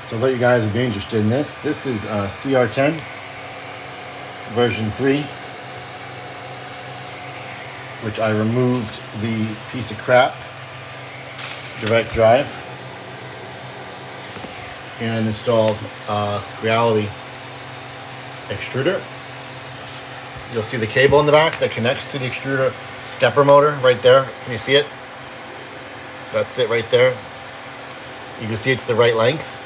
So I thought you guys would be interested in this. This is CR10 version 3, which I removed the piece of crap direct drive and installed a Creality extruder. You'll see the cable in the back that connects to the extruder stepper motor right there. Can you see it? That's it right there. You can see it's the right length,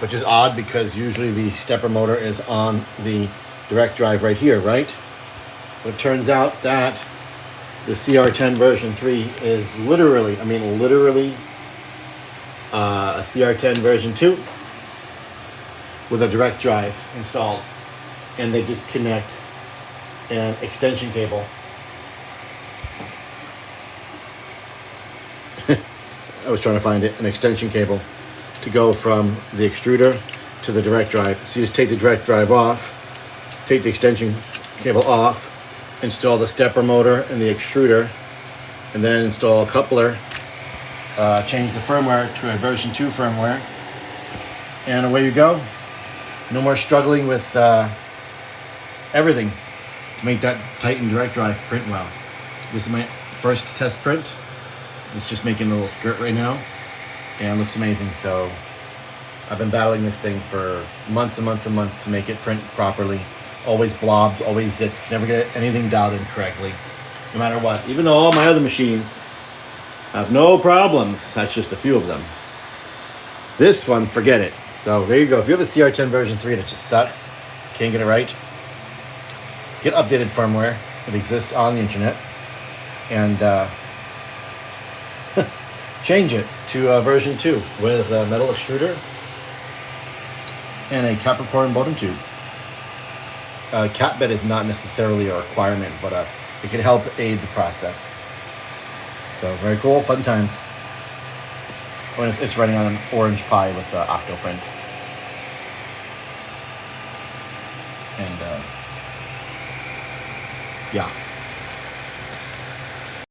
which is odd because usually the stepper motor is on the direct drive right here, right? But it turns out that the CR10 version 3 is literally a CR10 version 2 with a direct drive installed, and they just connect an extension cable. I was trying to find it, an extension cable to go from the extruder to the direct drive. So you just take the direct drive off, take the extension cable off, install the stepper motor and the extruder, and then install a coupler, change the firmware to a version 2 firmware, and away you go. No more struggling with everything to make that Titan direct drive print well. This is my first test print. It's just making a little skirt right now, and it looks amazing. So I've been battling this thing for months and months and months to make it print properly. Always blobs, always zits, can never get anything dialed in correctly, no matter what. Even though all my other machines have no problems, that's just a few of them. This one, forget it. So there you go. If you have a CR10 version 3 that just sucks, can't get it right, get updated firmware. It exists on the internet, and change it to version 2 with a metal extruder and a Capricorn Bowden tube. Cat bed is not necessarily a requirement, but it can help aid the process. So very cool, fun times. When it's running on an Orange Pi with Octoprint. And yeah.